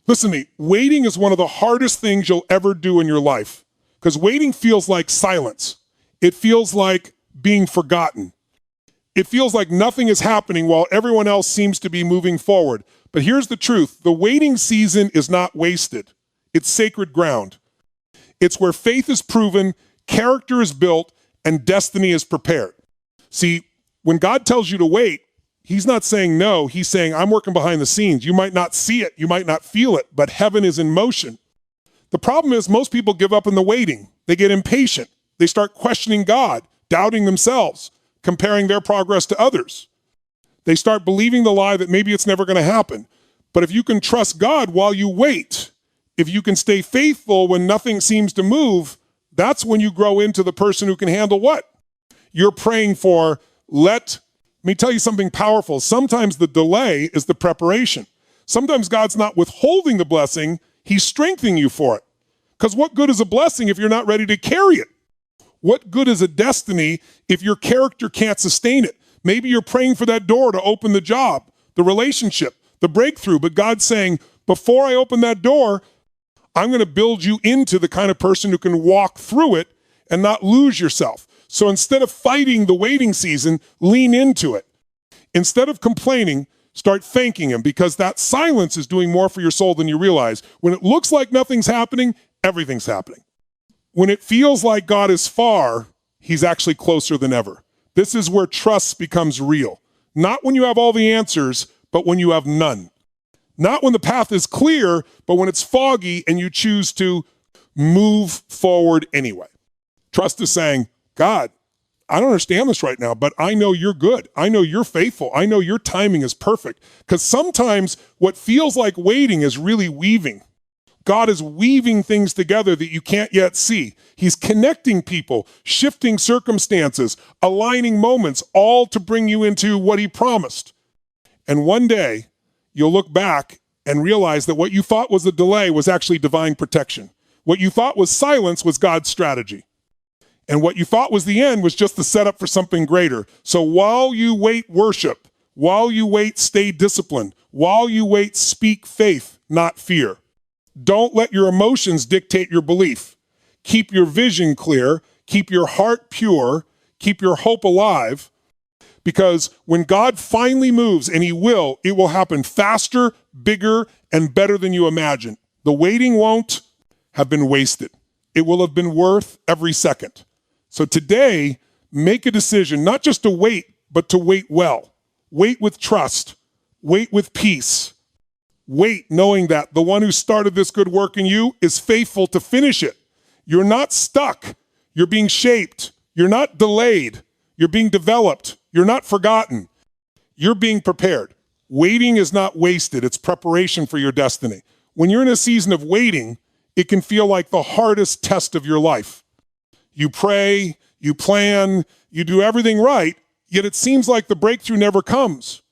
Listen to me, waiting is one of the hardest things you'll ever do in your life because waiting feels like silence. It feels like being forgotten. It feels like nothing is happening while everyone else seems to be moving forward. But here's the truth. The waiting season is not wasted. It's sacred ground. It's where faith is proven, character is built, and destiny is prepared. See, when God tells you to wait, he's not saying no. He's saying, I'm working behind the scenes. You might not see it. You might not feel it, but heaven is in motion. The problem is most people give up in the waiting. They get impatient. They start questioning God, doubting themselves, comparing their progress to others. They start believing the lie that maybe it's never going to happen. But if you can trust God while you wait, if you can stay faithful when nothing seems to move, that's when you grow into the person who can handle what? You're praying for. Let me tell you something powerful. Sometimes the delay is the preparation. Sometimes God's not withholding the blessing, he's strengthening you for it. Because what good is a blessing if you're not ready to carry it? What good is a destiny if your character can't sustain it? Maybe you're praying for that door to open the job, the relationship, the breakthrough, but God's saying, before I open that door, I'm going to build you into the kind of person who can walk through it and not lose yourself. So instead of fighting the waiting season, lean into it. Instead of complaining, start thanking him because that silence is doing more for your soul than you realize. When it looks like nothing's happening, everything's happening. When it feels like God is far, he's actually closer than ever. This is where trust becomes real. Not when you have all the answers, but when you have none. Not when the path is clear, but when it's foggy and you choose to move forward anyway. Trust is saying, God, I don't understand this right now, but I know you're good. I know you're faithful. I know your timing is perfect. Because sometimes what feels like waiting is really weaving. God is weaving things together that you can't yet see. He's connecting people, shifting circumstances, aligning moments, all to bring you into what he promised. And one day, you'll look back and realize that what you thought was a delay was actually divine protection. What you thought was silence was God's strategy. And what you thought was the end was just the setup for something greater. So while you wait, worship. While you wait, stay disciplined. While you wait, speak faith, not fear. Don't let your emotions dictate your belief. Keep your vision clear. Keep your heart pure. Keep your hope alive. Because when God finally moves, and he will, it will happen faster, bigger, and better than you imagine. The waiting won't have been wasted. It will have been worth every second. So today, make a decision, not just to wait, but to wait well. Wait with trust. Wait with peace. Wait knowing that the one who started this good work in you is faithful to finish it. You're not stuck. You're being shaped. You're not delayed. You're being developed. You're not forgotten. You're being prepared. Waiting is not wasted. It's preparation for your destiny. When you're in a season of waiting, it can feel like the hardest test of your life. You pray, you plan, you do everything right, yet it seems like the breakthrough never comes.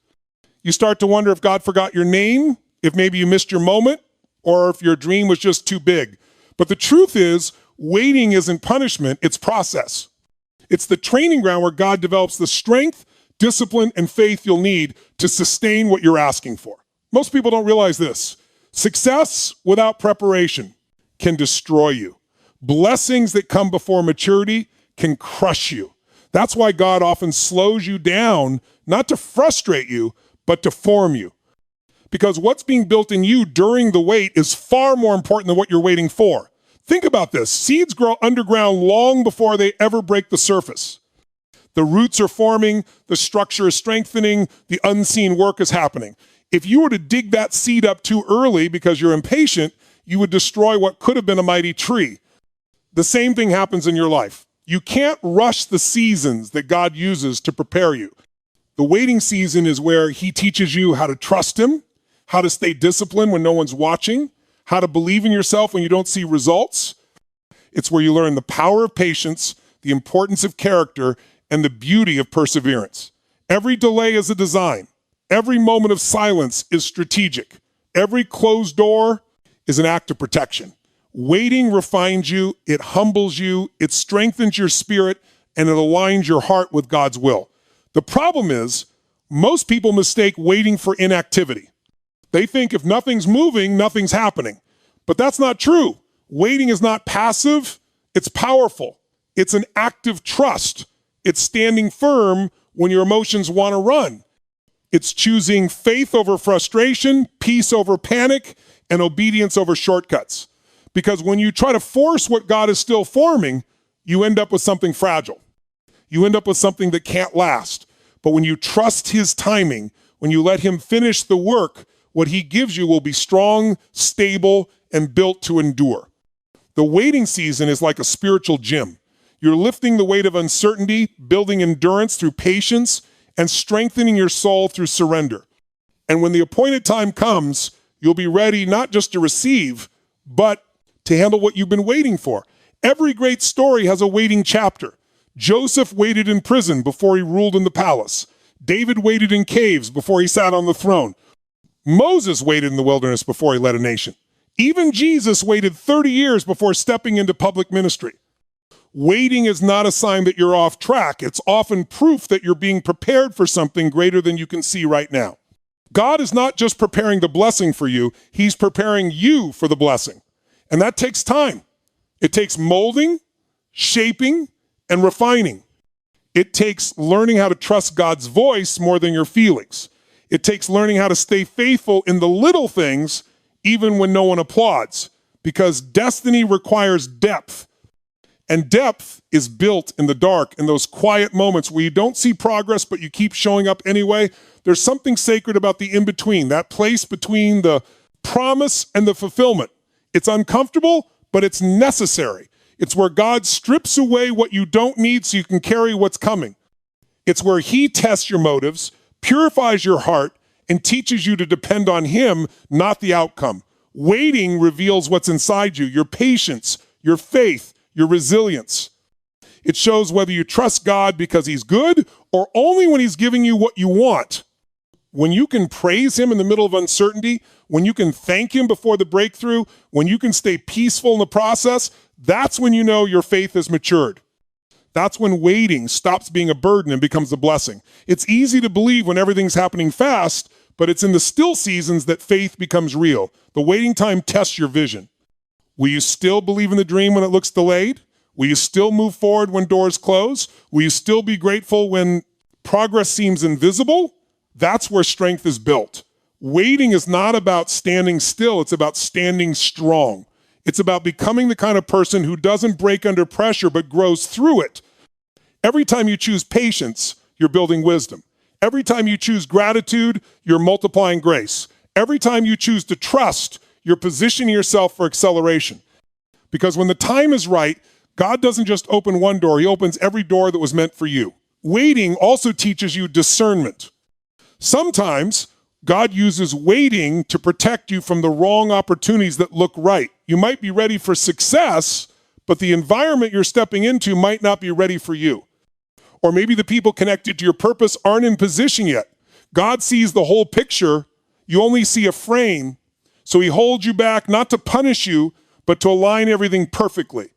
You start to wonder if God forgot your name, if maybe you missed your moment, or if your dream was just too big. But the truth is, waiting isn't punishment, it's process. It's the training ground where God develops the strength, discipline, and faith you'll need to sustain what you're asking for. Most people don't realize this. Success without preparation can destroy you. Blessings that come before maturity can crush you. That's why God often slows you down, not to frustrate you, but to form you. Because what's being built in you during the wait is far more important than what you're waiting for. Think about this. Seeds grow underground long before they ever break the surface. The roots are forming, the structure is strengthening, the unseen work is happening. If you were to dig that seed up too early because you're impatient, you would destroy what could have been a mighty tree. The same thing happens in your life. You can't rush the seasons that God uses to prepare you. The waiting season is where he teaches you how to trust him, how to stay disciplined when no one's watching, how to believe in yourself when you don't see results. It's where you learn the power of patience, the importance of character, and the beauty of perseverance. Every delay is a design. Every moment of silence is strategic. Every closed door is an act of protection. Waiting refines you, it humbles you, it strengthens your spirit, and it aligns your heart with God's will. The problem is, most people mistake waiting for inactivity. They think if nothing's moving, nothing's happening. But that's not true. Waiting is not passive, it's powerful. It's an active trust. It's standing firm when your emotions want to run. It's choosing faith over frustration, peace over panic, and obedience over shortcuts. Because when you try to force what God is still forming, you end up with something fragile. You end up with something that can't last. But when you trust his timing, when you let him finish the work, what he gives you will be strong, stable, and built to endure. The waiting season is like a spiritual gym. You're lifting the weight of uncertainty, building endurance through patience, and strengthening your soul through surrender. And when the appointed time comes, you'll be ready not just to receive, but to handle what you've been waiting for. Every great story has a waiting chapter. Joseph waited in prison before he ruled in the palace. David waited in caves before he sat on the throne. Moses waited in the wilderness before he led a nation. Even Jesus waited 30 years before stepping into public ministry. Waiting is not a sign that you're off track. It's often proof that you're being prepared for something greater than you can see right now. God is not just preparing the blessing for you, he's preparing you for the blessing. And that takes time. It takes molding, shaping, and refining. It takes learning how to trust God's voice more than your feelings. It takes learning how to stay faithful in the little things, even when no one applauds, because destiny requires depth. And depth is built in the dark, in those quiet moments where you don't see progress, but you keep showing up anyway. There's something sacred about the in-between, that place between the promise and the fulfillment. It's uncomfortable, but it's necessary. It's where God strips away what you don't need so you can carry what's coming. It's where he tests your motives, purifies your heart, and teaches you to depend on him, not the outcome. Waiting reveals what's inside you, your patience, your faith, your resilience. It shows whether you trust God because he's good or only when he's giving you what you want. When you can praise him in the middle of uncertainty, when you can thank him before the breakthrough, when you can stay peaceful in the process, that's when you know your faith has matured. That's when waiting stops being a burden and becomes a blessing. It's easy to believe when everything's happening fast, but it's in the still seasons that faith becomes real. The waiting time tests your vision. Will you still believe in the dream when it looks delayed? Will you still move forward when doors close? Will you still be grateful when progress seems invisible? That's where strength is built. Waiting is not about standing still, it's about standing strong. It's about becoming the kind of person who doesn't break under pressure but grows through it. Every time you choose patience, you're building wisdom. Every time you choose gratitude, you're multiplying grace. Every time you choose to trust, you're positioning yourself for acceleration. Because when the time is right, God doesn't just open one door, he opens every door that was meant for you. Waiting also teaches you discernment. Sometimes God uses waiting to protect you from the wrong opportunities that look right. You might be ready for success, but the environment you're stepping into might not be ready for you. Or maybe the people connected to your purpose aren't in position yet. God sees the whole picture. You only see a frame. So he holds you back, not to punish you, but to align everything perfectly.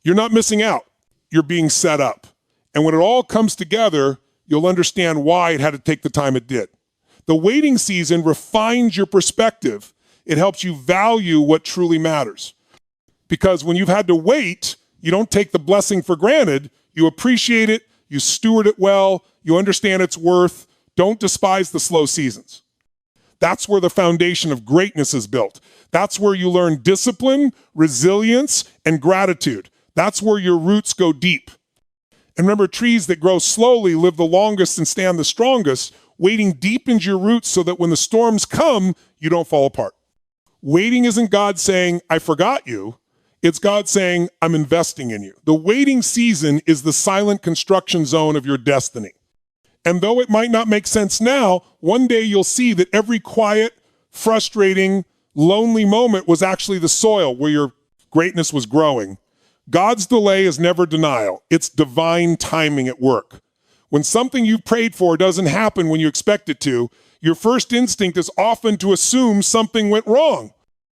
You're not missing out. You're being set up. And when it all comes together, you'll understand why it had to take the time it did. The waiting season refines your perspective. It helps you value what truly matters. Because when you've had to wait, you don't take the blessing for granted. You appreciate it. You steward it well. You understand its worth. Don't despise the slow seasons. That's where the foundation of greatness is built. That's where you learn discipline, resilience, and gratitude. That's where your roots go deep. And remember, trees that grow slowly live the longest and stand the strongest. Waiting deepens your roots so that when the storms come, you don't fall apart. Waiting isn't God saying, I forgot you. It's God saying, I'm investing in you. The waiting season is the silent construction zone of your destiny. And though it might not make sense now, one day you'll see that every quiet, frustrating, lonely moment was actually the soil where your greatness was growing. God's delay is never denial. It's divine timing at work. When something you've prayed for doesn't happen when you expect it to, your first instinct is often to assume something went wrong.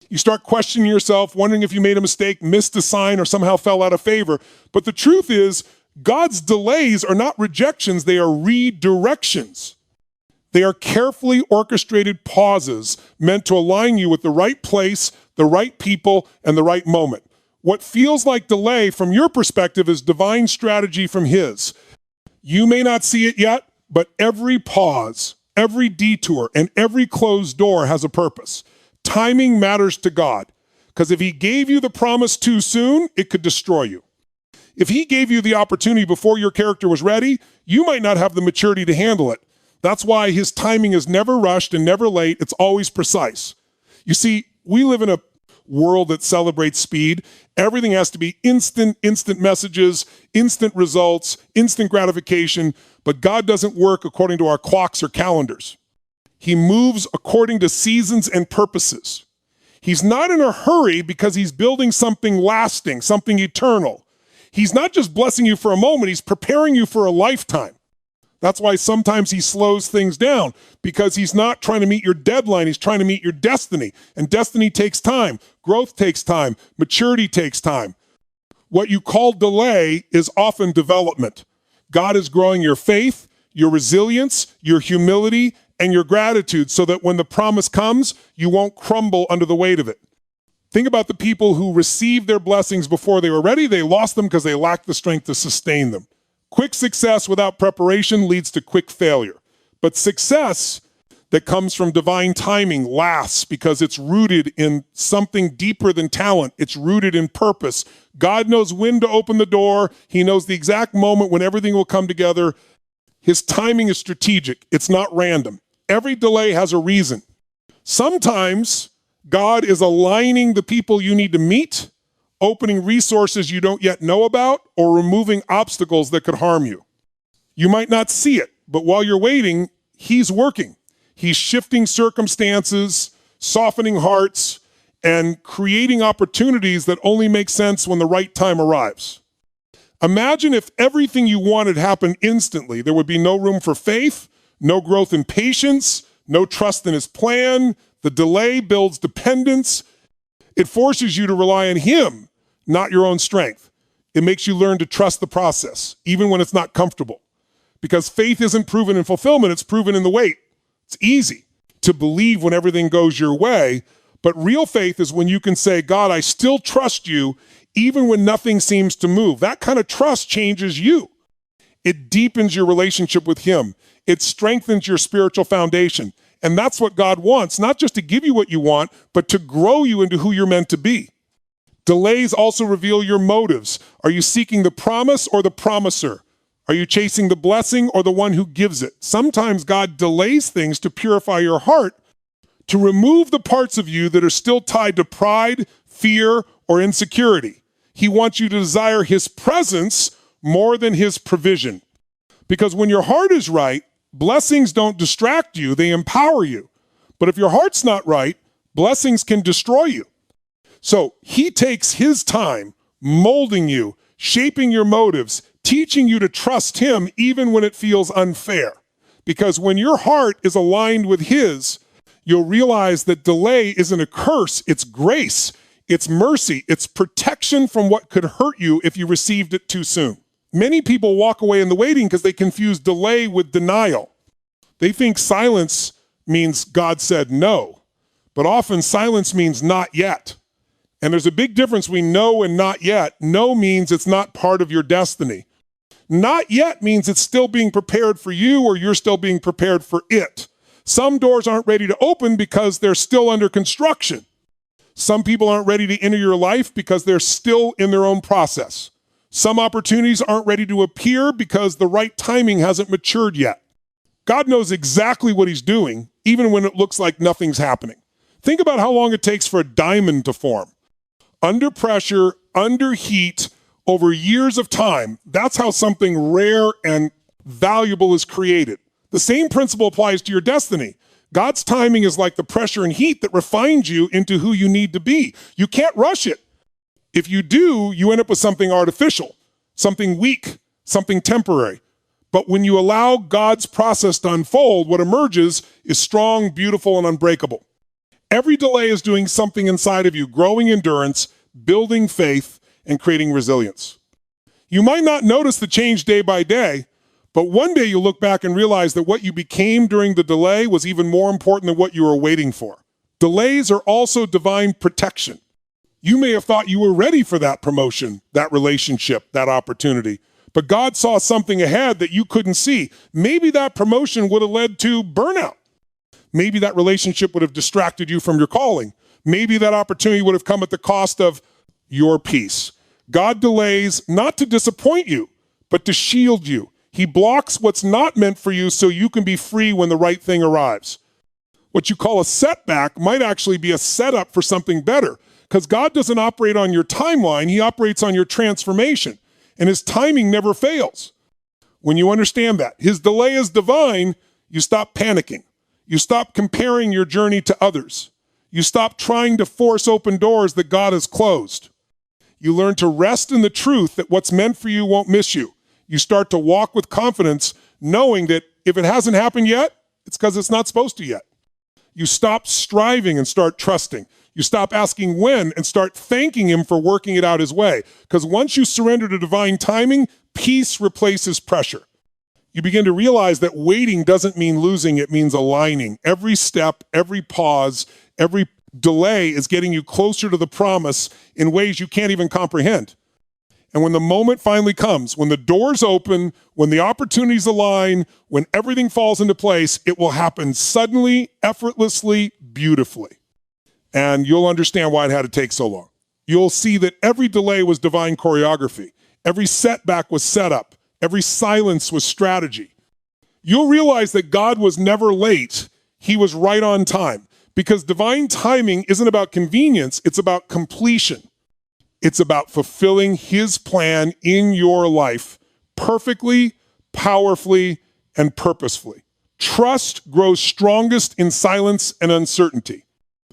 You start questioning yourself, wondering if you made a mistake, missed a sign, or somehow fell out of favor. But the truth is, God's delays are not rejections, they are redirections. They are carefully orchestrated pauses meant to align you with the right place, the right people, and the right moment. What feels like delay from your perspective is divine strategy from his. You may not see it yet, but every pause, every detour, and every closed door has a purpose. Timing matters to God, because if he gave you the promise too soon, it could destroy you. If he gave you the opportunity before your character was ready, you might not have the maturity to handle it. That's why his timing is never rushed and never late. It's always precise. You see, we live in a world that celebrates speed. Everything has to be instant messages, instant results, instant gratification, but God doesn't work according to our clocks or calendars. He moves according to seasons and purposes. He's not in a hurry because he's building something lasting, something eternal. He's not just blessing you for a moment, he's preparing you for a lifetime. That's why sometimes he slows things down, because he's not trying to meet your deadline, he's trying to meet your destiny. And destiny takes time, growth takes time, maturity takes time. What you call delay is often development. God is growing your faith, your resilience, your humility, and your gratitude so that when the promise comes, you won't crumble under the weight of it. Think about the people who received their blessings before they were ready. They lost them because they lacked the strength to sustain them. Quick success without preparation leads to quick failure. But success that comes from divine timing lasts because it's rooted in something deeper than talent. It's rooted in purpose. God knows when to open the door. He knows the exact moment when everything will come together. His timing is strategic. It's not random. Every delay has a reason. Sometimes God is aligning the people you need to meet, opening resources you don't yet know about, or removing obstacles that could harm you. You might not see it, but while you're waiting, he's working. He's shifting circumstances, softening hearts, and creating opportunities that only make sense when the right time arrives. Imagine if everything you wanted happened instantly. There would be no room for faith, no growth in patience, no trust in his plan. The delay builds dependence. It forces you to rely on him, not your own strength. It makes you learn to trust the process, even when it's not comfortable. Because faith isn't proven in fulfillment, it's proven in the wait. It's easy to believe when everything goes your way, but real faith is when you can say, God, I still trust you, even when nothing seems to move. That kind of trust changes you. It deepens your relationship with him. It strengthens your spiritual foundation. And that's what God wants, not just to give you what you want, but to grow you into who you're meant to be. Delays also reveal your motives. Are you seeking the promise or the promiser? Are you chasing the blessing or the one who gives it? Sometimes God delays things to purify your heart, to remove the parts of you that are still tied to pride, fear, or insecurity. He wants you to desire his presence more than his provision. Because when your heart is right, blessings don't distract you, they empower you. But if your heart's not right, blessings can destroy you. So he takes his time molding you, shaping your motives, teaching you to trust him even when it feels unfair. Because when your heart is aligned with his, you'll realize that delay isn't a curse, it's grace, it's mercy, it's protection from what could hurt you if you received it too soon. Many people walk away in the waiting because they confuse delay with denial. They think silence means God said no, but often silence means not yet. And there's a big difference between no and not yet. No means it's not part of your destiny. Not yet means it's still being prepared for you, or you're still being prepared for it. Some doors aren't ready to open because they're still under construction. Some people aren't ready to enter your life because they're still in their own process. Some opportunities aren't ready to appear because the right timing hasn't matured yet. God knows exactly what he's doing, even when it looks like nothing's happening. Think about how long it takes for a diamond to form. Under pressure, under heat, over years of time, that's how something rare and valuable is created. The same principle applies to your destiny. God's timing is like the pressure and heat that refines you into who you need to be. You can't rush it. If you do, you end up with something artificial, something weak, something temporary. But when you allow God's process to unfold, what emerges is strong, beautiful, and unbreakable. Every delay is doing something inside of you, growing endurance, building faith, and creating resilience. You might not notice the change day by day, But one day you'll look back and realize that what you became during the delay was even more important than what you were waiting for. Delays are also divine protection. You may have thought you were ready for that promotion, that relationship, that opportunity, but God saw something ahead that you couldn't see. Maybe that promotion would have led to burnout. Maybe that relationship would have distracted you from your calling. Maybe that opportunity would have come at the cost of your peace. God delays not to disappoint you, but to shield you. He blocks what's not meant for you so you can be free when the right thing arrives. What you call a setback might actually be a setup for something better, because God doesn't operate on your timeline, he operates on your transformation, and his timing never fails. When you understand that, his delay is divine, you stop panicking. You stop comparing your journey to others. You stop trying to force open doors that God has closed. You learn to rest in the truth that what's meant for you won't miss you. You start to walk with confidence, knowing that if it hasn't happened yet, it's because it's not supposed to yet. You stop striving and start trusting. You stop asking when and start thanking him for working it out his way. Because once you surrender to divine timing, peace replaces pressure. You begin to realize that waiting doesn't mean losing, it means aligning. Every step, every pause, every delay is getting you closer to the promise in ways you can't even comprehend. And when the moment finally comes, when the doors open, when the opportunities align, when everything falls into place, it will happen suddenly, effortlessly, beautifully. And you'll understand why it had to take so long. You'll see that every delay was divine choreography. Every setback was set up. Every silence was strategy. You'll realize that God was never late. He was right on time. Because divine timing isn't about convenience, it's about completion. It's about fulfilling his plan in your life perfectly, powerfully, and purposefully. Trust grows strongest in silence and uncertainty.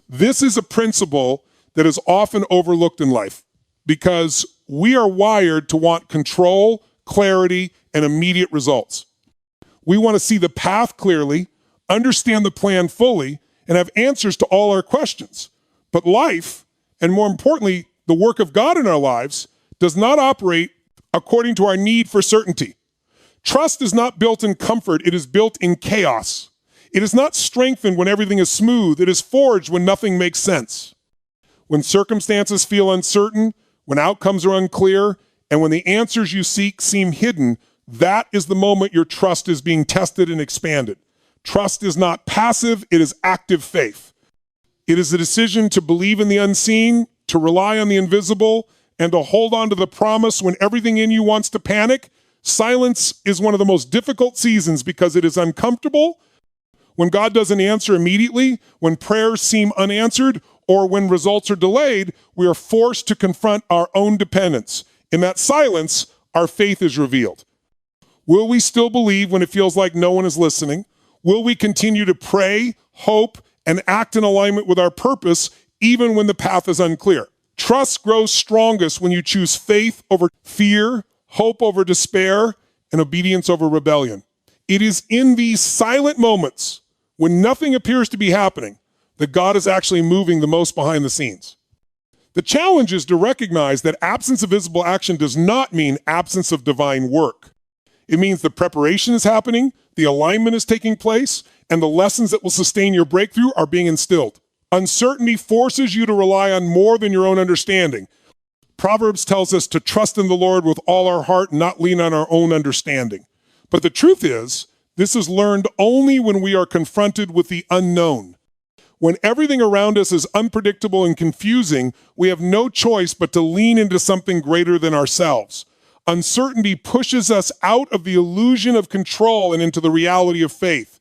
This is a principle that is often overlooked in life because we are wired to want control, clarity, and immediate results. We want to see the path clearly, understand the plan fully, and have answers to all our questions. But life, and more importantly, the work of God in our lives, does not operate according to our need for certainty. Trust is not built in comfort, it is built in chaos. It is not strengthened when everything is smooth, it is forged when nothing makes sense. When circumstances feel uncertain, when outcomes are unclear, and when the answers you seek seem hidden, that is the moment your trust is being tested and expanded. Trust is not passive, it is active faith. It is a decision to believe in the unseen, to rely on the invisible, and to hold on to the promise when everything in you wants to panic. Silence is one of the most difficult seasons because it is uncomfortable. When God doesn't answer immediately, when prayers seem unanswered, or when results are delayed, we are forced to confront our own dependence. In that silence, our faith is revealed. Will we still believe when it feels like no one is listening? Will we continue to pray, hope, and act in alignment with our purpose, even when the path is unclear? Trust grows strongest when you choose faith over fear, hope over despair, and obedience over rebellion. It is in these silent moments, when nothing appears to be happening, that God is actually moving the most behind the scenes. The challenge is to recognize that absence of visible action does not mean absence of divine work. It means the preparation is happening, the alignment is taking place, and the lessons that will sustain your breakthrough are being instilled. Uncertainty forces you to rely on more than your own understanding. Proverbs tells us to trust in the Lord with all our heart and not lean on our own understanding. But the truth is, this is learned only when we are confronted with the unknown. When everything around us is unpredictable and confusing, we have no choice but to lean into something greater than ourselves. Uncertainty pushes us out of the illusion of control and into the reality of faith.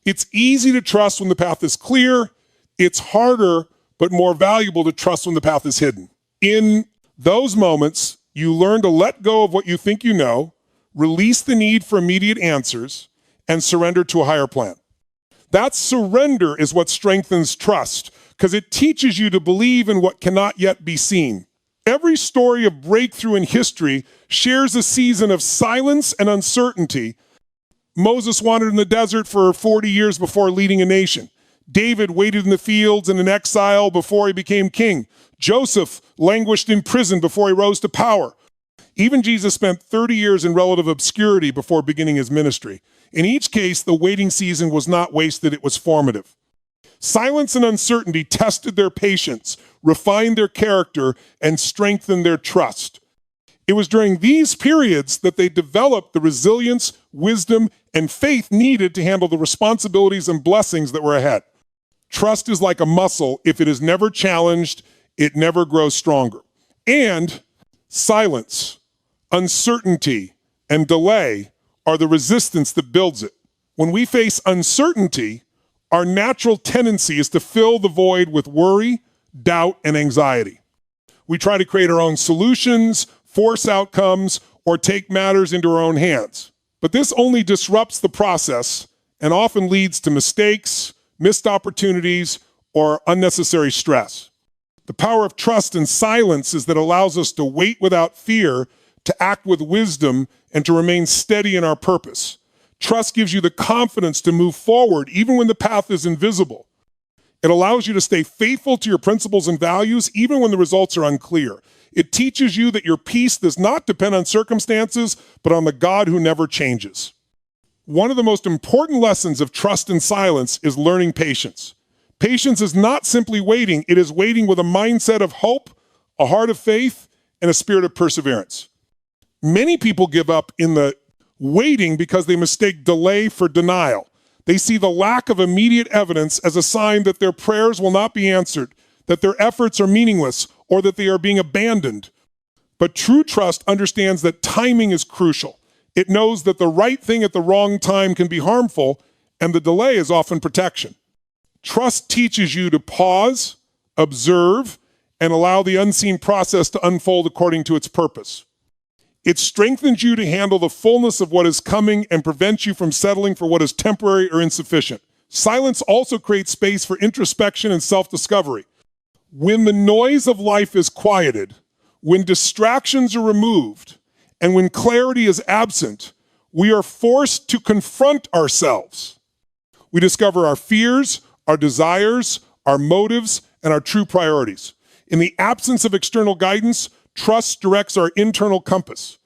It's easy to trust when the path is clear. It's harder, but more valuable to trust when the path is hidden. In those moments, you learn to let go of what you think you know, release the need for immediate answers, and surrender to a higher plan. That surrender is what strengthens trust, because it teaches you to believe in what cannot yet be seen. Every story of breakthrough in history shares a season of silence and uncertainty. Moses wandered in the desert for 40 years before leading a nation. David waited in the fields and in exile before he became king. Joseph languished in prison before he rose to power. Even Jesus spent 30 years in relative obscurity before beginning his ministry. In each case, the waiting season was not wasted, it was formative. Silence and uncertainty tested their patience, refined their character, and strengthened their trust. It was during these periods that they developed the resilience, wisdom, and faith needed to handle the responsibilities and blessings that were ahead. Trust is like a muscle. If it is never challenged, it never grows stronger. And silence, uncertainty, and delay are the resistance that builds it. When we face uncertainty, our natural tendency is to fill the void with worry, doubt, and anxiety. We try to create our own solutions, force outcomes, or take matters into our own hands. But this only disrupts the process and often leads to mistakes, missed opportunities, or unnecessary stress. The power of trust and silence is that it allows us to wait without fear, to act with wisdom, and to remain steady in our purpose. Trust gives you the confidence to move forward even when the path is invisible. It allows you to stay faithful to your principles and values even when the results are unclear. It teaches you that your peace does not depend on circumstances, but on the God who never changes. One of the most important lessons of trust and silence is learning patience. Patience is not simply waiting, it is waiting with a mindset of hope, a heart of faith, and a spirit of perseverance. Many people give up in the waiting because they mistake delay for denial. They see the lack of immediate evidence as a sign that their prayers will not be answered, that their efforts are meaningless, or that they are being abandoned. But true trust understands that timing is crucial. It knows that the right thing at the wrong time can be harmful, and the delay is often protection. Trust teaches you to pause, observe, and allow the unseen process to unfold according to its purpose. It strengthens you to handle the fullness of what is coming and prevents you from settling for what is temporary or insufficient. Silence also creates space for introspection and self-discovery. When the noise of life is quieted, when distractions are removed, and when clarity is absent, we are forced to confront ourselves. We discover our fears, our desires, our motives, and our true priorities. In the absence of external guidance, trust directs our internal compass.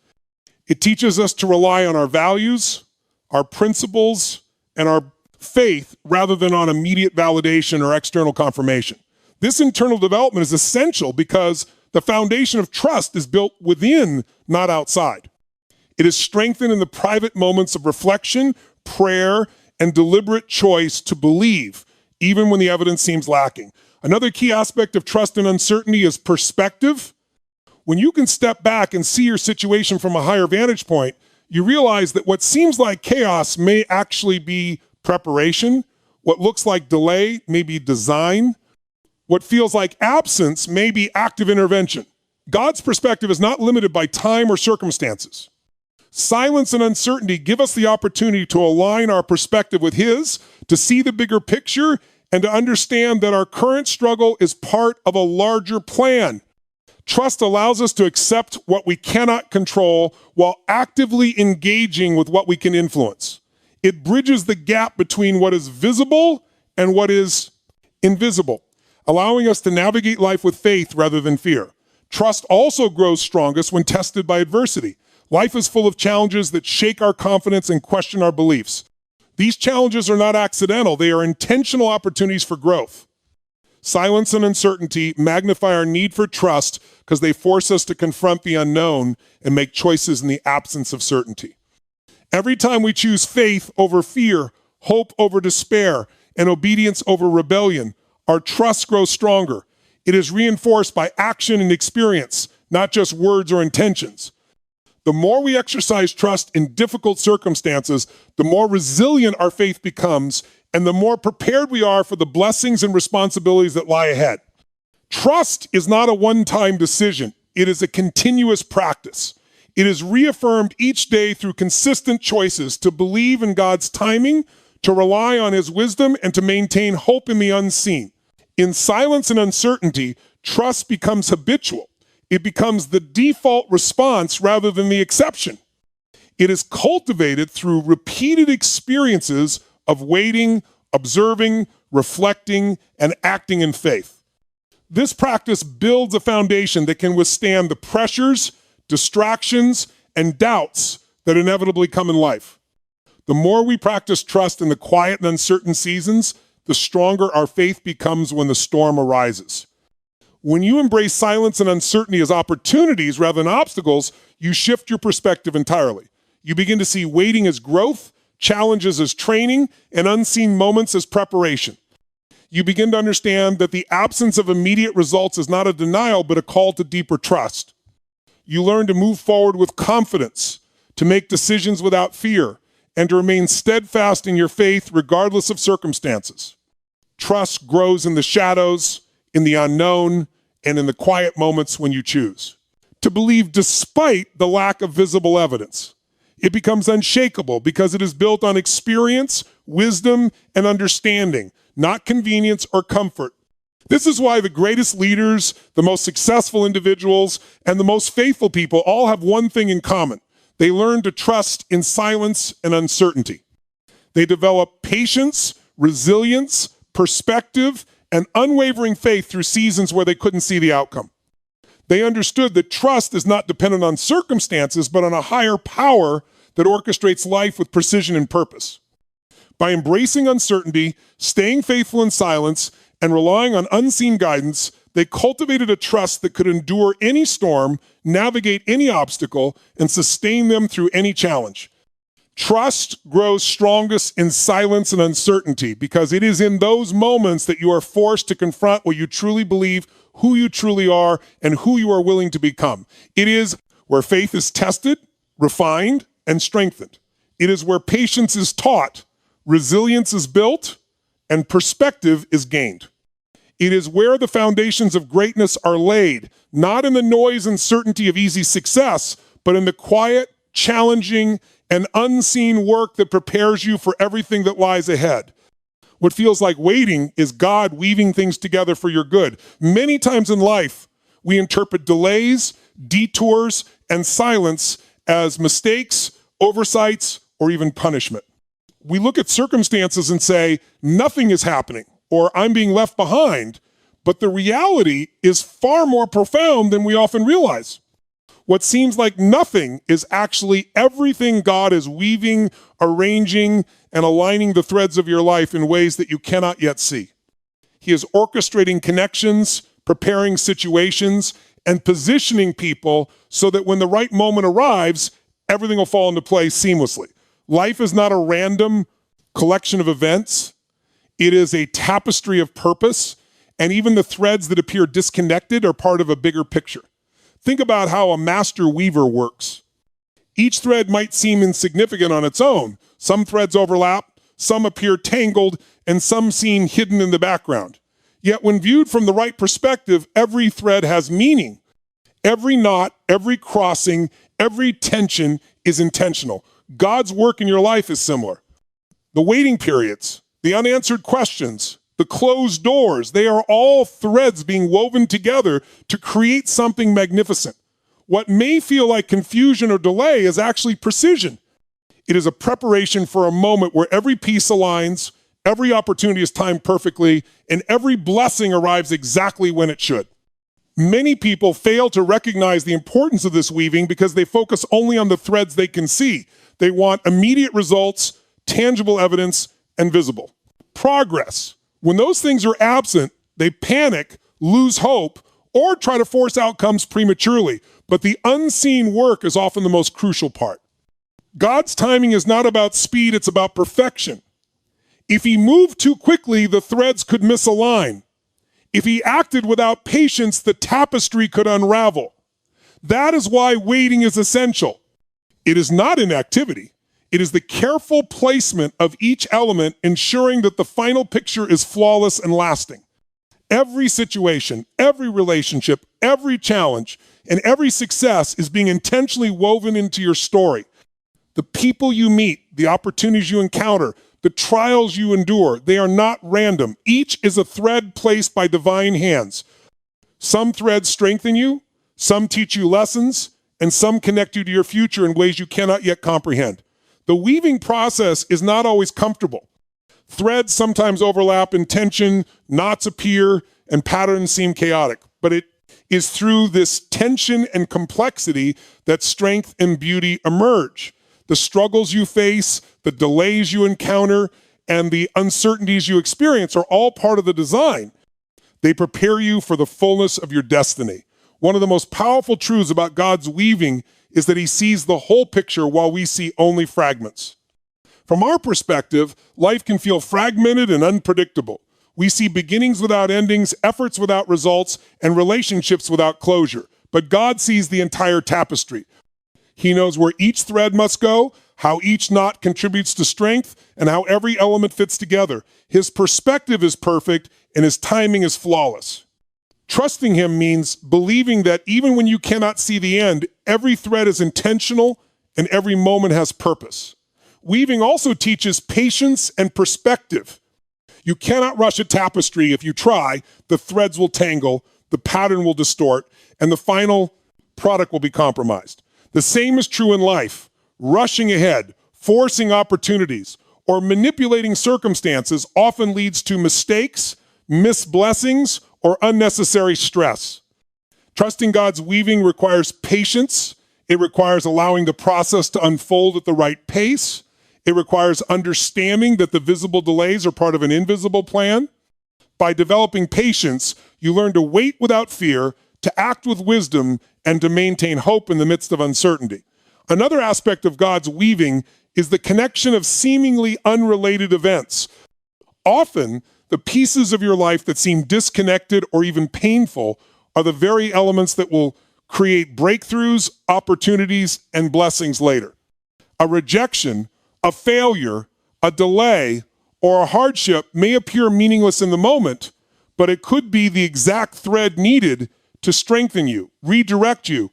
It teaches us to rely on our values, our principles, and our faith rather than on immediate validation or external confirmation. This internal development is essential because the foundation of trust is built within, not outside. It is strengthened in the private moments of reflection, prayer, and deliberate choice to believe, even when the evidence seems lacking. Another key aspect of trust and uncertainty is perspective. When you can step back and see your situation from a higher vantage point, you realize that what seems like chaos may actually be preparation. What looks like delay may be design. What feels like absence may be active intervention. God's perspective is not limited by time or circumstances. Silence and uncertainty give us the opportunity to align our perspective with His, to see the bigger picture, and to understand that our current struggle is part of a larger plan. Trust allows us to accept what we cannot control while actively engaging with what we can influence. It bridges the gap between what is visible and what is invisible, allowing us to navigate life with faith rather than fear. Trust also grows strongest when tested by adversity. Life is full of challenges that shake our confidence and question our beliefs. These challenges are not accidental, they are intentional opportunities for growth. Silence and uncertainty magnify our need for trust because they force us to confront the unknown and make choices in the absence of certainty. Every time we choose faith over fear, hope over despair, and obedience over rebellion, our trust grows stronger. It is reinforced by action and experience, not just words or intentions. The more we exercise trust in difficult circumstances, the more resilient our faith becomes, and the more prepared we are for the blessings and responsibilities that lie ahead. Trust is not a one-time decision. It is a continuous practice. It is reaffirmed each day through consistent choices to believe in God's timing, to rely on His wisdom, and to maintain hope in the unseen. In silence and uncertainty, trust becomes habitual. It becomes the default response rather than the exception. It is cultivated through repeated experiences of waiting, observing, reflecting, and acting in faith. This practice builds a foundation that can withstand the pressures, distractions, and doubts that inevitably come in life. The more we practice trust in the quiet and uncertain seasons, the stronger our faith becomes when the storm arises. When you embrace silence and uncertainty as opportunities rather than obstacles, you shift your perspective entirely. You begin to see waiting as growth, challenges as training, and unseen moments as preparation. You begin to understand that the absence of immediate results is not a denial, but a call to deeper trust. You learn to move forward with confidence, to make decisions without fear, and to remain steadfast in your faith regardless of circumstances. Trust grows in the shadows, in the unknown, and in the quiet moments when you choose to believe despite the lack of visible evidence. It becomes unshakable because it is built on experience, wisdom, and understanding, not convenience or comfort. This is why the greatest leaders, the most successful individuals, and the most faithful people all have one thing in common. They learn to trust in silence and uncertainty. They develop patience, resilience, perspective, and unwavering faith through seasons where they couldn't see the outcome. They understood that trust is not dependent on circumstances, but on a higher power that orchestrates life with precision and purpose. By embracing uncertainty, staying faithful in silence, and relying on unseen guidance, they cultivated a trust that could endure any storm, navigate any obstacle, and sustain them through any challenge. Trust grows strongest in silence and uncertainty because it is in those moments that you are forced to confront what you truly believe, who you truly are, and who you are willing to become. It is where faith is tested, refined, and strengthened. It is where patience is taught, resilience is built, and perspective is gained. It is where the foundations of greatness are laid, not in the noise and certainty of easy success, but in the quiet, challenging, and unseen work that prepares you for everything that lies ahead. What feels like waiting is God weaving things together for your good. Many times in life, we interpret delays, detours, and silence as mistakes, oversights, or even punishment. We look at circumstances and say, nothing is happening, or I'm being left behind, but the reality is far more profound than we often realize. What seems like nothing is actually everything God is weaving, arranging, and aligning the threads of your life in ways that you cannot yet see. He is orchestrating connections, preparing situations, and positioning people so that when the right moment arrives, everything will fall into place seamlessly. Life is not a random collection of events. It is a tapestry of purpose, and even the threads that appear disconnected are part of a bigger picture. Think about how a master weaver works. Each thread might seem insignificant on its own. Some threads overlap, some appear tangled, and some seem hidden in the background. Yet when viewed from the right perspective, every thread has meaning. Every knot, every crossing, every tension is intentional. God's work in your life is similar. The waiting periods, the unanswered questions, the closed doors, they are all threads being woven together to create something magnificent. What may feel like confusion or delay is actually precision. It is a preparation for a moment where every piece aligns, every opportunity is timed perfectly, and every blessing arrives exactly when it should. Many people fail to recognize the importance of this weaving because they focus only on the threads they can see. They want immediate results, tangible evidence, and visible progress. When those things are absent, they panic, lose hope, or try to force outcomes prematurely. But the unseen work is often the most crucial part. God's timing is not about speed, it's about perfection. If he moved too quickly, the threads could misalign. If he acted without patience, the tapestry could unravel. That is why waiting is essential. It is not inactivity. It is the careful placement of each element, ensuring that the final picture is flawless and lasting. Every situation, every relationship, every challenge, and every success is being intentionally woven into your story. The people you meet, the opportunities you encounter, the trials you endure, they are not random. Each is a thread placed by divine hands. Some threads strengthen you, some teach you lessons, and some connect you to your future in ways you cannot yet comprehend. The weaving process is not always comfortable. Threads sometimes overlap in tension, knots appear, and patterns seem chaotic. But it is through this tension and complexity that strength and beauty emerge. The struggles you face, the delays you encounter, and the uncertainties you experience are all part of the design. They prepare you for the fullness of your destiny. One of the most powerful truths about God's weaving is that he sees the whole picture while we see only fragments. From our perspective, life can feel fragmented and unpredictable. We see beginnings without endings, efforts without results, and relationships without closure. But God sees the entire tapestry. He knows where each thread must go, how each knot contributes to strength, and how every element fits together. His perspective is perfect, and his timing is flawless. Trusting him means believing that even when you cannot see the end, every thread is intentional and every moment has purpose. Weaving also teaches patience and perspective. You cannot rush a tapestry. If you try, the threads will tangle, the pattern will distort, and the final product will be compromised. The same is true in life. Rushing ahead, forcing opportunities, or manipulating circumstances often leads to mistakes, missed blessings, or unnecessary stress. Trusting God's weaving requires patience. It requires allowing the process to unfold at the right pace. It requires understanding that the visible delays are part of an invisible plan. By developing patience, you learn to wait without fear, to act with wisdom, and to maintain hope in the midst of uncertainty. Another aspect of God's weaving is the connection of seemingly unrelated events. Often, the pieces of your life that seem disconnected or even painful are the very elements that will create breakthroughs, opportunities, and blessings later. A rejection, a failure, a delay, or a hardship may appear meaningless in the moment, but it could be the exact thread needed to strengthen you, redirect you,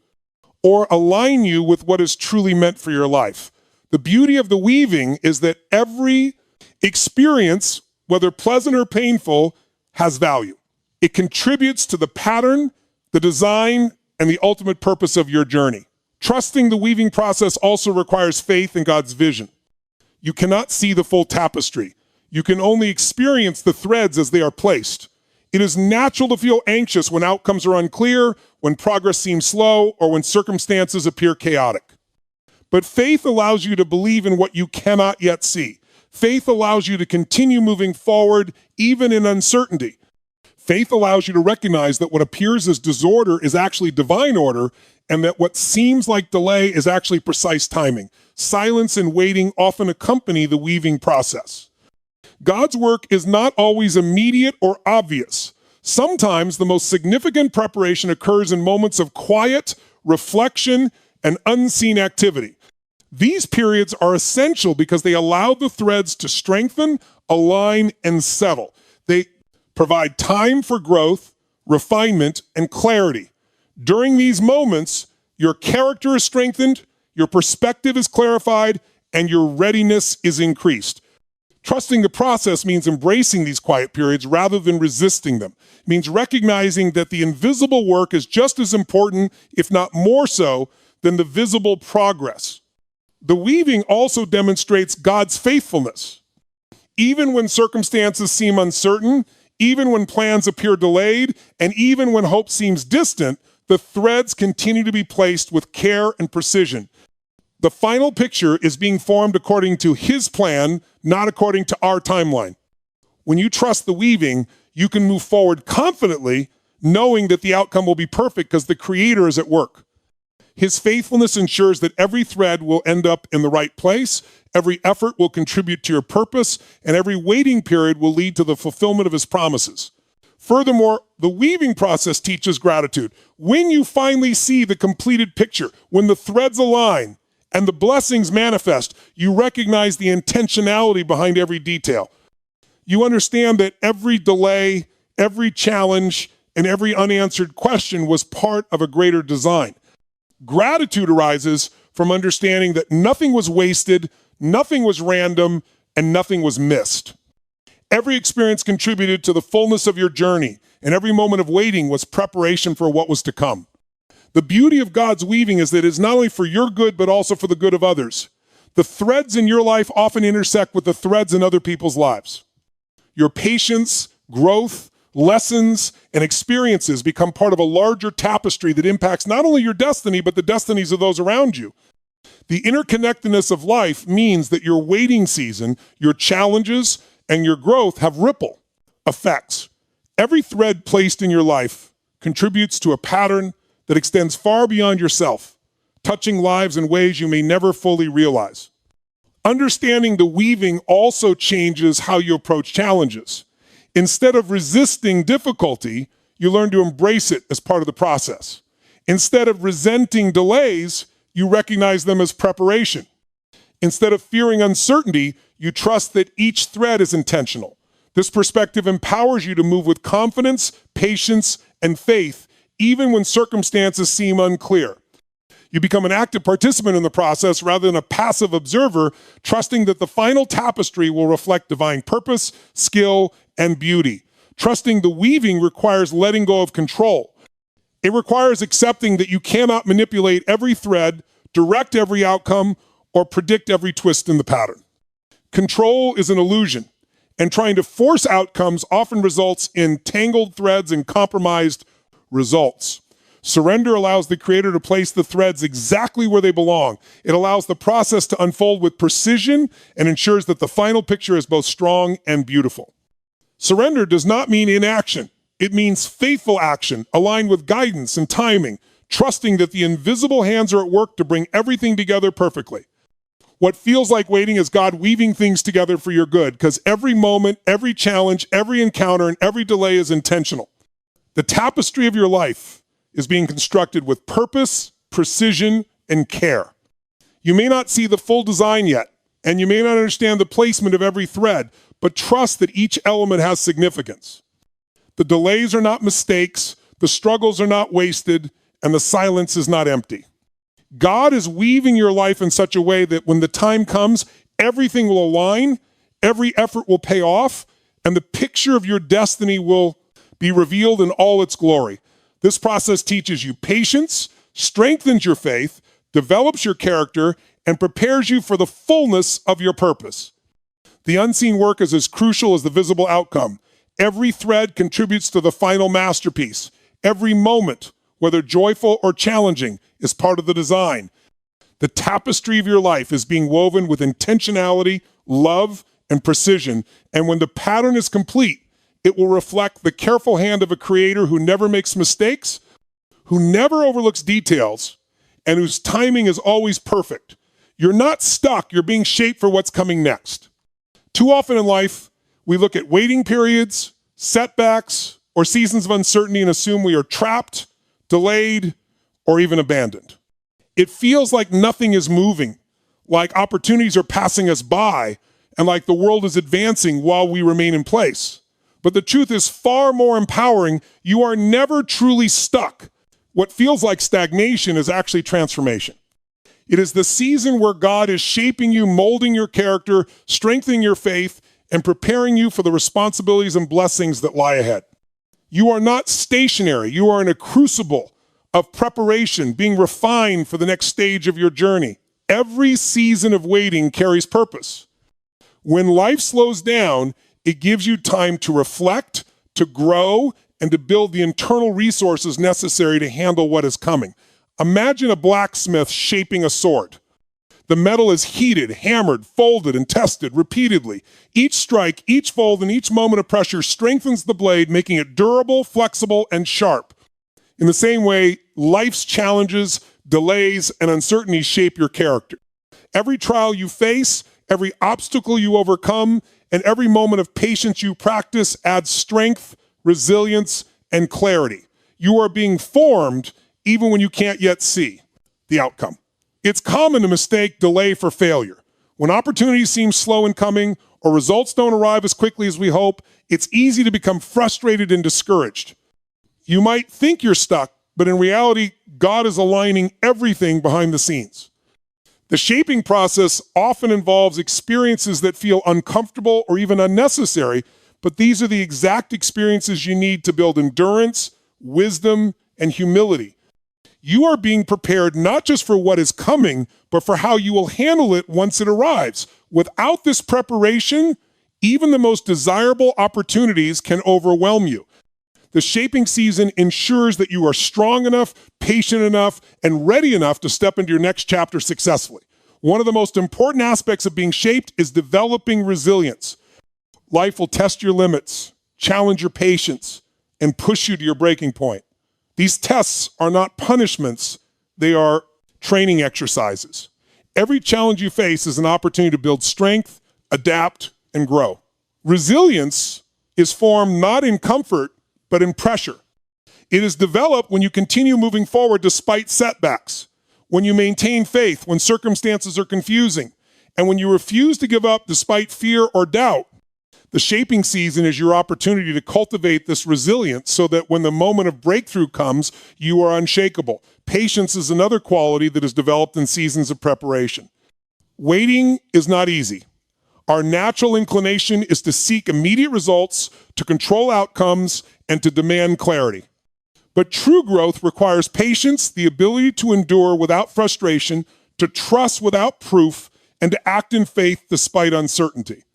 or align you with what is truly meant for your life. The beauty of the weaving is that every experience, whether pleasant or painful, has value. It contributes to the pattern, the design, and the ultimate purpose of your journey. Trusting the weaving process also requires faith in God's vision. You cannot see the full tapestry. You can only experience the threads as they are placed. It is natural to feel anxious when outcomes are unclear, when progress seems slow, or when circumstances appear chaotic. But faith allows you to believe in what you cannot yet see. Faith allows you to continue moving forward even in uncertainty. Faith allows you to recognize that what appears as disorder is actually divine order, and that what seems like delay is actually precise timing. Silence and waiting often accompany the weaving process. God's work is not always immediate or obvious. Sometimes the most significant preparation occurs in moments of quiet, reflection, and unseen activity. These periods are essential because they allow the threads to strengthen, align, and settle. They provide time for growth, refinement, and clarity. During these moments, your character is strengthened, your perspective is clarified, and your readiness is increased. Trusting the process means embracing these quiet periods rather than resisting them. It means recognizing that the invisible work is just as important, if not more so, than the visible progress. The weaving also demonstrates God's faithfulness. Even when circumstances seem uncertain, even when plans appear delayed, and even when hope seems distant, the threads continue to be placed with care and precision. The final picture is being formed according to his plan, not according to our timeline. When you trust the weaving, you can move forward confidently, knowing that the outcome will be perfect because the Creator is at work. His faithfulness ensures that every thread will end up in the right place, every effort will contribute to your purpose, and every waiting period will lead to the fulfillment of his promises. Furthermore, the weaving process teaches gratitude. When you finally see the completed picture, when the threads align and the blessings manifest, you recognize the intentionality behind every detail. You understand that every delay, every challenge, and every unanswered question was part of a greater design. Gratitude arises from understanding that nothing was wasted, nothing was random, and nothing was missed. Every experience contributed to the fullness of your journey, and every moment of waiting was preparation for what was to come. The beauty of God's weaving is that it is not only for your good, but also for the good of others. The threads in your life often intersect with the threads in other people's lives. Your patience, growth, Lessons and experiences become part of a larger tapestry that impacts not only your destiny, but the destinies of those around you. The interconnectedness of life means that your waiting season, your challenges, and your growth have ripple effects. Every thread placed in your life contributes to a pattern that extends far beyond yourself, touching lives in ways you may never fully realize. Understanding the weaving also changes how you approach challenges. Instead of resisting difficulty, you learn to embrace it as part of the process. Instead of resenting delays, you recognize them as preparation. Instead of fearing uncertainty, you trust that each thread is intentional. This perspective empowers you to move with confidence, patience, and faith, even when circumstances seem unclear. You become an active participant in the process rather than a passive observer, trusting that the final tapestry will reflect divine purpose, skill, and beauty. Trusting the weaving requires letting go of control. It requires accepting that you cannot manipulate every thread, direct every outcome, or predict every twist in the pattern. Control is an illusion, and trying to force outcomes often results in tangled threads and compromised results. Surrender allows the creator to place the threads exactly where they belong. It allows the process to unfold with precision and ensures that the final picture is both strong and beautiful. Surrender does not mean inaction. It means faithful action, aligned with guidance and timing, trusting that the invisible hands are at work to bring everything together perfectly. What feels like waiting is God weaving things together for your good, because every moment, every challenge, every encounter, and every delay is intentional. The tapestry of your life is being constructed with purpose, precision, and care. You may not see the full design yet, and you may not understand the placement of every thread, but trust that each element has significance. The delays are not mistakes, the struggles are not wasted, and the silence is not empty. God is weaving your life in such a way that when the time comes, everything will align, every effort will pay off, and the picture of your destiny will be revealed in all its glory. This process teaches you patience, strengthens your faith, develops your character, and prepares you for the fullness of your purpose. The unseen work is as crucial as the visible outcome. Every thread contributes to the final masterpiece. Every moment, whether joyful or challenging, is part of the design. The tapestry of your life is being woven with intentionality, love, and precision, and when the pattern is complete, it will reflect the careful hand of a creator who never makes mistakes, who never overlooks details, and whose timing is always perfect. You're not stuck, you're being shaped for what's coming next. Too often in life, we look at waiting periods, setbacks, or seasons of uncertainty and assume we are trapped, delayed, or even abandoned. It feels like nothing is moving, like opportunities are passing us by, and like the world is advancing while we remain in place. But the truth is far more empowering. You are never truly stuck. What feels like stagnation is actually transformation. It is the season where God is shaping you, molding your character, strengthening your faith, and preparing you for the responsibilities and blessings that lie ahead. You are not stationary. You are in a crucible of preparation, being refined for the next stage of your journey. Every season of waiting carries purpose. When life slows down, it gives you time to reflect, to grow, and to build the internal resources necessary to handle what is coming. Imagine a blacksmith shaping a sword. The metal is heated, hammered, folded, and tested repeatedly. Each strike, each fold, and each moment of pressure strengthens the blade, making it durable, flexible, and sharp. In the same way, life's challenges, delays, and uncertainties shape your character. Every trial you face, every obstacle you overcome, and every moment of patience you practice adds strength, resilience, and clarity. You are being formed even when you can't yet see the outcome. It's common to mistake delay for failure. When opportunities seem slow in coming or results don't arrive as quickly as we hope, it's easy to become frustrated and discouraged. You might think you're stuck, but in reality, God is aligning everything behind the scenes. The shaping process often involves experiences that feel uncomfortable or even unnecessary, but these are the exact experiences you need to build endurance, wisdom, and humility. You are being prepared not just for what is coming, but for how you will handle it once it arrives. Without this preparation, even the most desirable opportunities can overwhelm you. The shaping season ensures that you are strong enough, patient enough, and ready enough to step into your next chapter successfully. One of the most important aspects of being shaped is developing resilience. Life will test your limits, challenge your patience, and push you to your breaking point. These tests are not punishments, they are training exercises. Every challenge you face is an opportunity to build strength, adapt, and grow. Resilience is formed not in comfort, but in pressure. It is developed when you continue moving forward despite setbacks, when you maintain faith when circumstances are confusing, and when you refuse to give up despite fear or doubt. The shaping season is your opportunity to cultivate this resilience so that when the moment of breakthrough comes, you are unshakable. Patience is another quality that is developed in seasons of preparation. Waiting is not easy. Our natural inclination is to seek immediate results, to control outcomes, and to demand clarity. But true growth requires patience, the ability to endure without frustration, to trust without proof, and to act in faith despite uncertainty.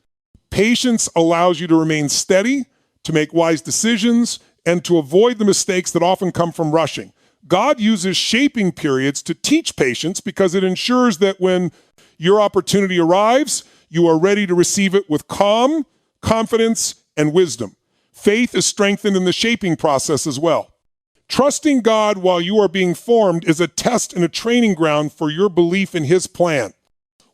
Patience allows you to remain steady, to make wise decisions, and to avoid the mistakes that often come from rushing. God uses shaping periods to teach patience because it ensures that when your opportunity arrives, you are ready to receive it with calm, confidence, and wisdom. Faith is strengthened in the shaping process as well. Trusting God while you are being formed is a test and a training ground for your belief in His plan.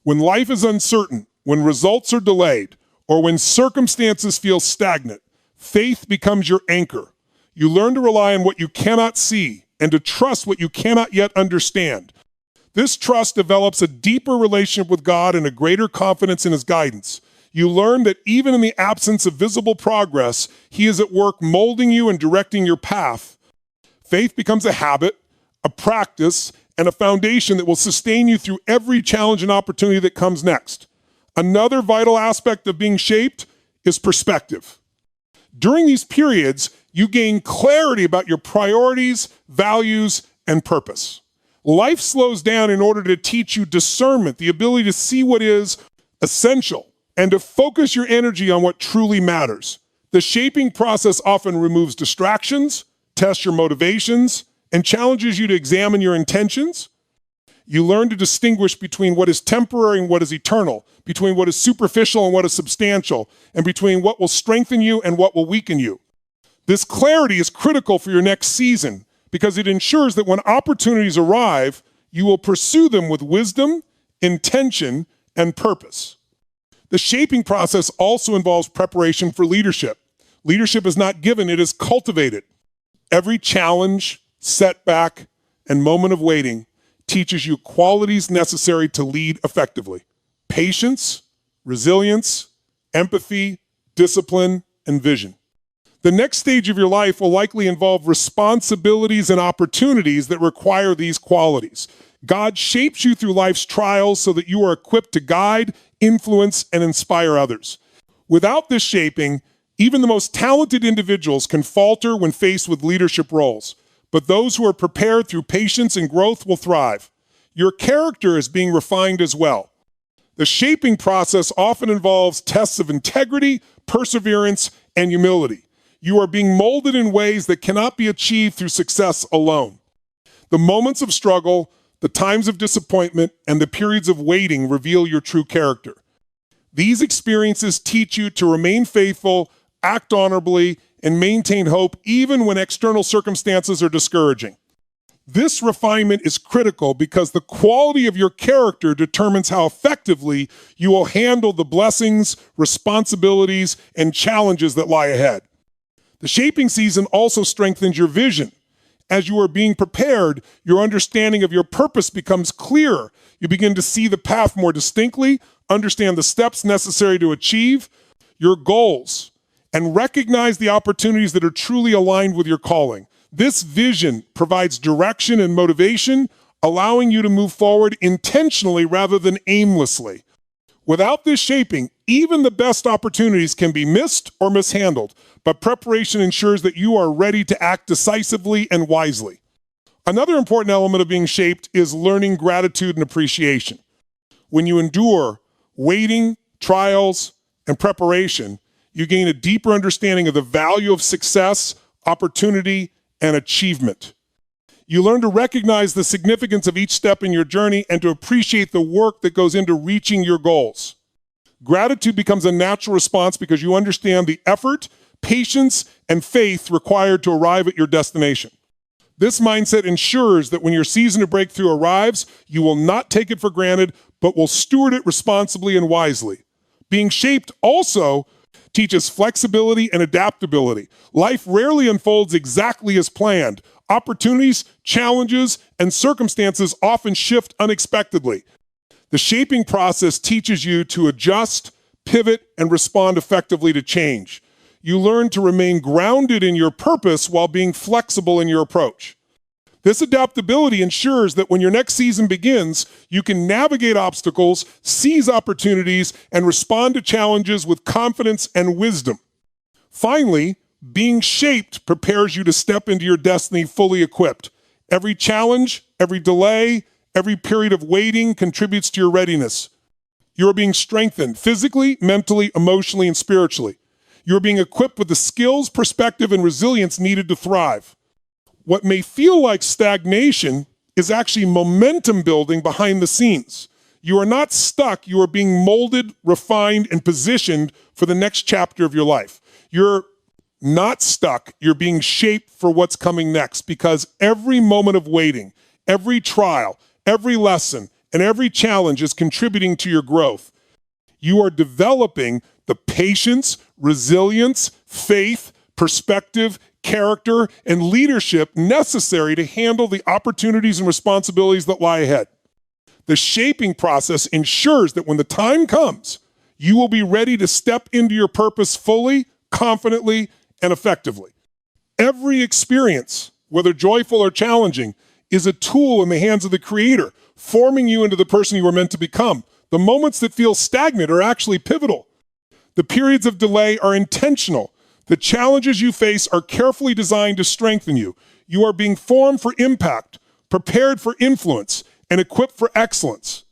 When life is uncertain, when results are delayed, or when circumstances feel stagnant, faith becomes your anchor. You learn to rely on what you cannot see and to trust what you cannot yet understand. This trust develops a deeper relationship with God and a greater confidence in His guidance. You learn that even in the absence of visible progress, He is at work molding you and directing your path. Faith becomes a habit, a practice, and a foundation that will sustain you through every challenge and opportunity that comes next. Another vital aspect of being shaped is perspective. During these periods, you gain clarity about your priorities, values, and purpose. Life slows down in order to teach you discernment, the ability to see what is essential, and to focus your energy on what truly matters. The shaping process often removes distractions, tests your motivations, and challenges you to examine your intentions. You learn to distinguish between what is temporary and what is eternal, between what is superficial and what is substantial, and between what will strengthen you and what will weaken you. This clarity is critical for your next season because it ensures that when opportunities arrive, you will pursue them with wisdom, intention, and purpose. The shaping process also involves preparation for leadership. Leadership is not given, it is cultivated. Every challenge, setback, and moment of waiting teaches you qualities necessary to lead effectively: patience, resilience, empathy, discipline, and vision. The next stage of your life will likely involve responsibilities and opportunities that require these qualities. God shapes you through life's trials so that you are equipped to guide, influence, and inspire others. Without this shaping, even the most talented individuals can falter when faced with leadership roles. But those who are prepared through patience and growth will thrive. Your character is being refined as well. The shaping process often involves tests of integrity, perseverance, and humility. You are being molded in ways that cannot be achieved through success alone. The moments of struggle, the times of disappointment, and the periods of waiting reveal your true character. These experiences teach you to remain faithful, act honorably, and maintain hope even when external circumstances are discouraging. This refinement is critical because the quality of your character determines how effectively you will handle the blessings, responsibilities, and challenges that lie ahead. The shaping season also strengthens your vision. As you are being prepared, your understanding of your purpose becomes clearer. You begin to see the path more distinctly, understand the steps necessary to achieve your goals, and recognize the opportunities that are truly aligned with your calling. This vision provides direction and motivation, allowing you to move forward intentionally rather than aimlessly. Without this shaping, even the best opportunities can be missed or mishandled, but preparation ensures that you are ready to act decisively and wisely. Another important element of being shaped is learning gratitude and appreciation. When you endure waiting, trials, and preparation, you gain a deeper understanding of the value of success, opportunity, and achievement. You learn to recognize the significance of each step in your journey and to appreciate the work that goes into reaching your goals. Gratitude becomes a natural response because you understand the effort, patience, and faith required to arrive at your destination. This mindset ensures that when your season of breakthrough arrives, you will not take it for granted, but will steward it responsibly and wisely. Being shaped also teaches flexibility and adaptability. Life rarely unfolds exactly as planned. Opportunities, challenges, and circumstances often shift unexpectedly. The shaping process teaches you to adjust, pivot, and respond effectively to change. You learn to remain grounded in your purpose while being flexible in your approach. This adaptability ensures that when your next season begins, you can navigate obstacles, seize opportunities, and respond to challenges with confidence and wisdom. Finally, being shaped prepares you to step into your destiny fully equipped. Every challenge, every delay, every period of waiting contributes to your readiness. You are being strengthened physically, mentally, emotionally, and spiritually. You are being equipped with the skills, perspective, and resilience needed to thrive. What may feel like stagnation is actually momentum building behind the scenes. You are not stuck. You are being molded, refined, and positioned for the next chapter of your life. You're not stuck. You're being shaped for what's coming next because every moment of waiting, every trial, every lesson, and every challenge is contributing to your growth. You are developing the patience, resilience, faith, perspective, character, and leadership necessary to handle the opportunities and responsibilities that lie ahead. The shaping process ensures that when the time comes, you will be ready to step into your purpose fully, confidently, and effectively. Every experience, whether joyful or challenging, is a tool in the hands of the Creator, forming you into the person you were meant to become. The moments that feel stagnant are actually pivotal. The periods of delay are intentional. The challenges you face are carefully designed to strengthen you. You are being formed for impact, prepared for influence, and equipped for excellence.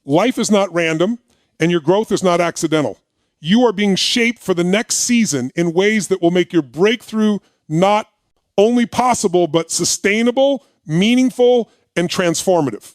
Life is not random, and your growth is not accidental. You are being shaped for the next season in ways that will make your breakthrough not only possible, but sustainable, meaningful, and transformative.